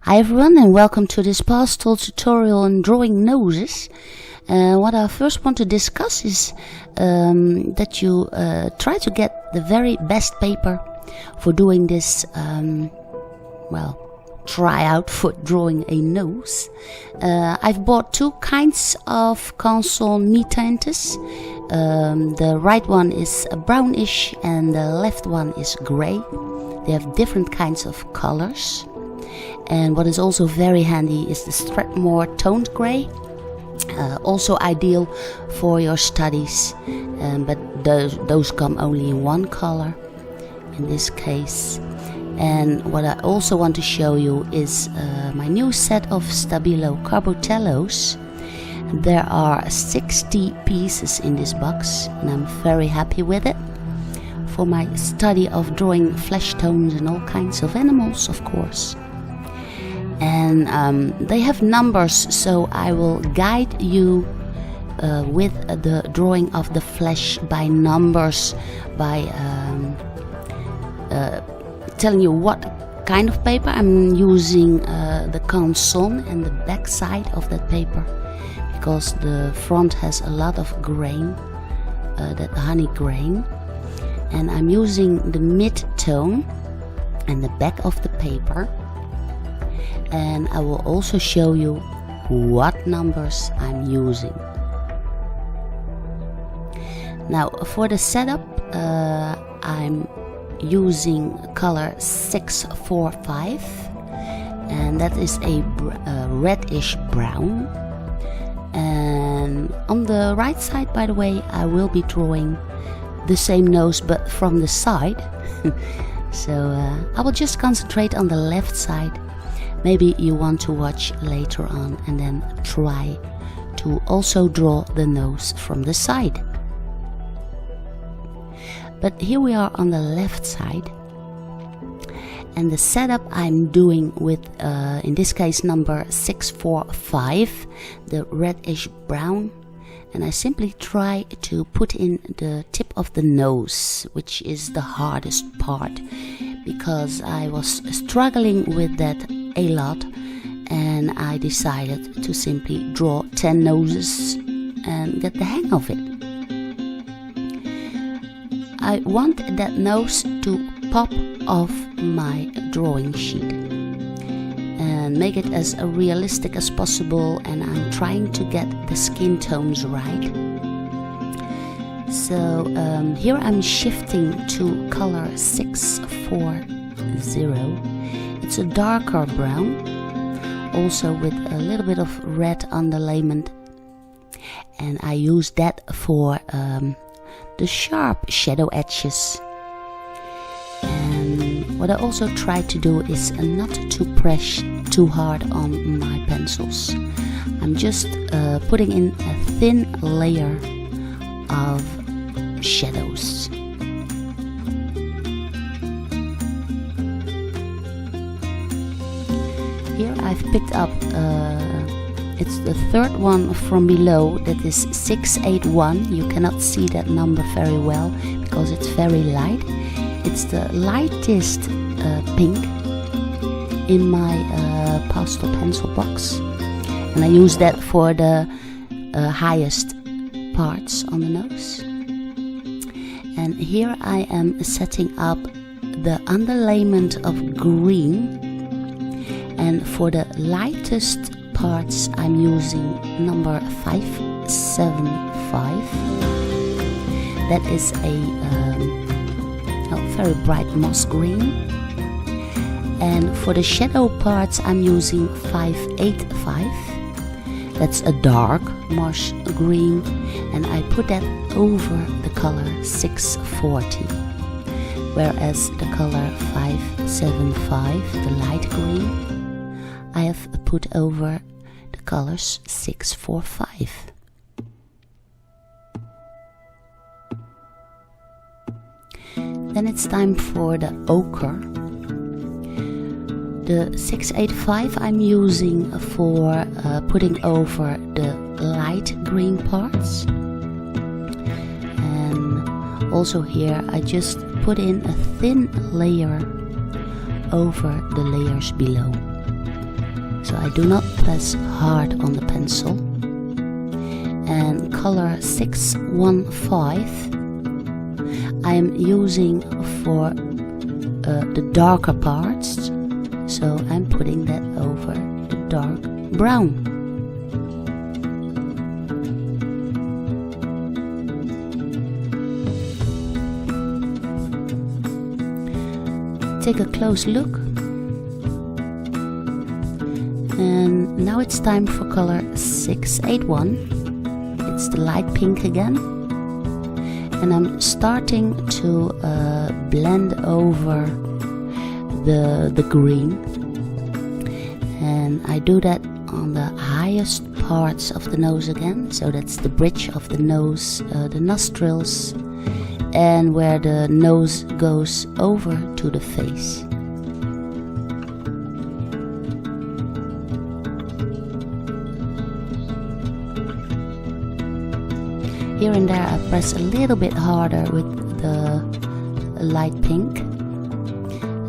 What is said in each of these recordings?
Hi everyone, and welcome to this pastel tutorial on drawing noses. What I first want to discuss is that you try to get the very best paper for doing this, tryout for drawing a nose. I've bought two kinds of console knee tintes. The right one is brownish and the left one is grey. They have different kinds of colors. And what is also very handy is the Strathmore toned grey, also ideal for your studies, but those come only in one color in this case. And what I also want to show you is my new set of Stabilo CarbOthellos. There are 60 pieces in this box and I'm very happy with it for my study of drawing flesh tones and all kinds of animals, of course. And they have numbers, so I will guide you with the drawing of the flesh by numbers, by telling you what kind of paper I'm using, the console and the back side of that paper, because the front has a lot of grain, that honey grain, and I'm using the mid-tone and the back of the paper. And I will also show you what numbers I'm using. Now for the setup, I'm using color 645, and that is a reddish brown. And on the right side, by the way, I will be drawing the same nose but from the side. So I will just concentrate on the left side. Maybe you want to watch later on and then try to also draw the nose from the side. But here we are on the left side, and the setup I'm doing with, in this case, number 645, the reddish brown, and I simply try to put in the tip of the nose, which is the hardest part, because I was struggling with that a lot, and I decided to simply draw 10 noses and get the hang of it. I want that nose to pop off my drawing sheet and make it as realistic as possible, and I'm trying to get the skin tones right. So here I'm shifting to color 640. It's a darker brown, also with a little bit of red underlayment, and I use that for the sharp shadow edges. And what I also try to do is not to press too hard on my pencils. I'm just putting in a thin layer of shadows. Here I've picked up, it's the third one from below, that is 681. You cannot see that number very well because it's very light. It's the lightest pink in my pastel pencil box, and I use that for the highest parts on the nose. And here I am setting up the underlayment of green. And for the lightest parts, I'm using number 575. That is a very bright moss green. And for the shadow parts, I'm using 585. That's a dark moss green, and I put that over the color 640. Whereas the color 575, the light green, I have put over the colors 645. Then it's time for the ochre. The 685 I'm using for putting over the light green parts. And also here I just put in a thin layer over the layers below. so I do not press hard on the pencil. And color 615 I am using for the darker parts, so I'm putting that over the dark brown. Take a close look, and now it's time for color 681. It's the light pink again, and I'm starting to blend over the green, and I do that on the highest parts of the nose again, so that's the bridge of the nose, the nostrils, and where the nose goes over to the face. Here and there I press a little bit harder with the light pink,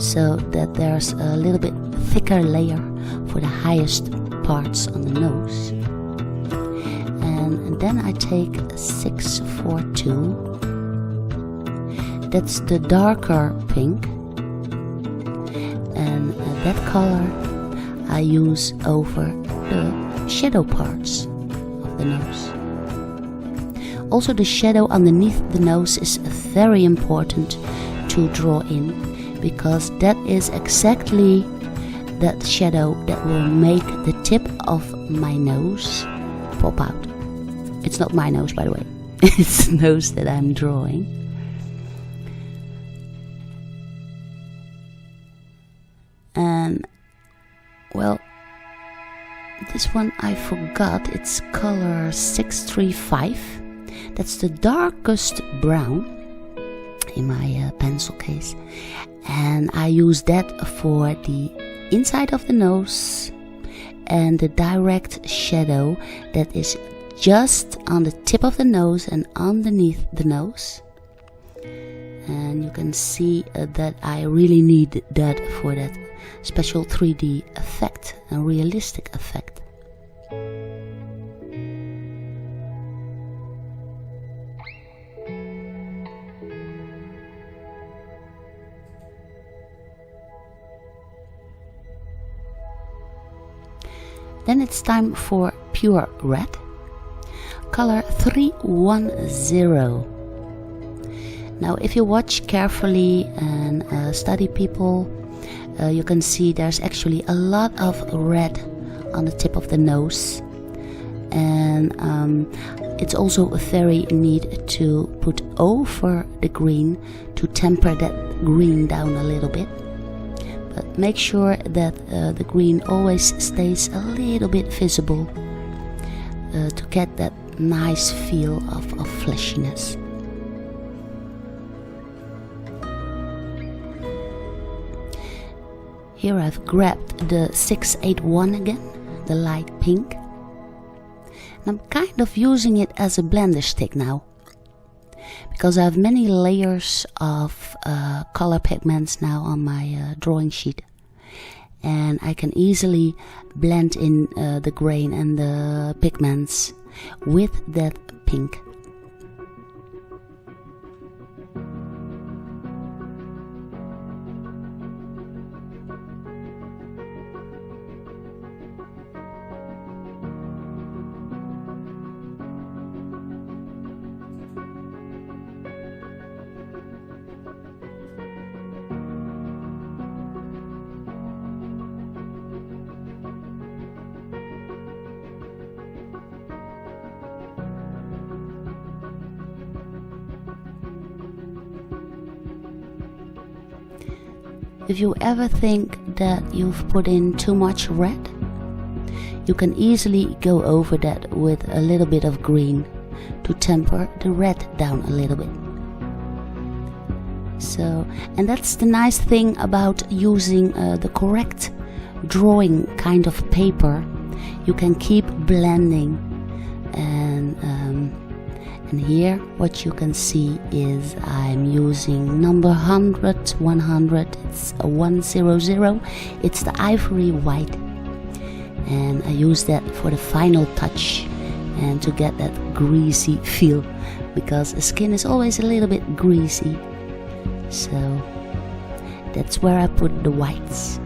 so that there's a little bit thicker layer for the highest parts on the nose. And then I take 642. That's the darker pink, and that color I use over the shadow parts of the nose. Also, the shadow underneath the nose is very important to draw in, because that is exactly that shadow that will make the tip of my nose pop out. It's not my nose, by the way. It's the nose that I'm drawing. And well, this one I forgot. It's color 635. That's the darkest brown in my pencil case, and I use that for the inside of the nose and the direct shadow that is just on the tip of the nose and underneath the nose. And you can see that I really need that for that special 3D effect, a realistic effect. Then it's time for pure red, color 310. Now if you watch carefully and study people, you can see there's actually a lot of red on the tip of the nose, and it's also very neat to put over the green to temper that green down a little bit. But make sure that the green always stays a little bit visible to get that nice feel of fleshiness. Here I've grabbed the 681 again, the light pink, and I'm kind of using it as a blender stick now, because I have many layers of color pigments now on my drawing sheet, and I can easily blend in the grain and the pigments with that pink. If you ever think that you've put in too much red, you can easily go over that with a little bit of green to temper the red down a little bit. So, and that's the nice thing about using the correct drawing kind of paper. You can keep blending, and here what you can see is I'm using number 100, 100, it's a 100, it's the ivory white, and I use that for the final touch and to get that greasy feel, because the skin is always a little bit greasy. So that's where I put the whites.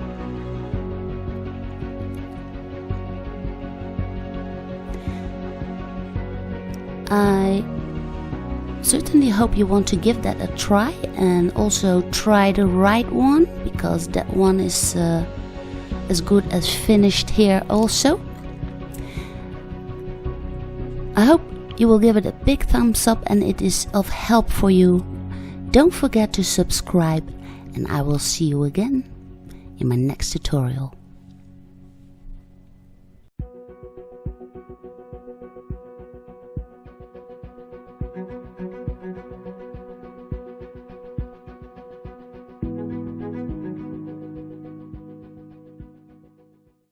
I certainly hope you want to give that a try, and also try the right one, because that one is as good as finished here also. I hope you will give it a big thumbs up and it is of help for you. Don't forget to subscribe, and I will see you again in my next tutorial.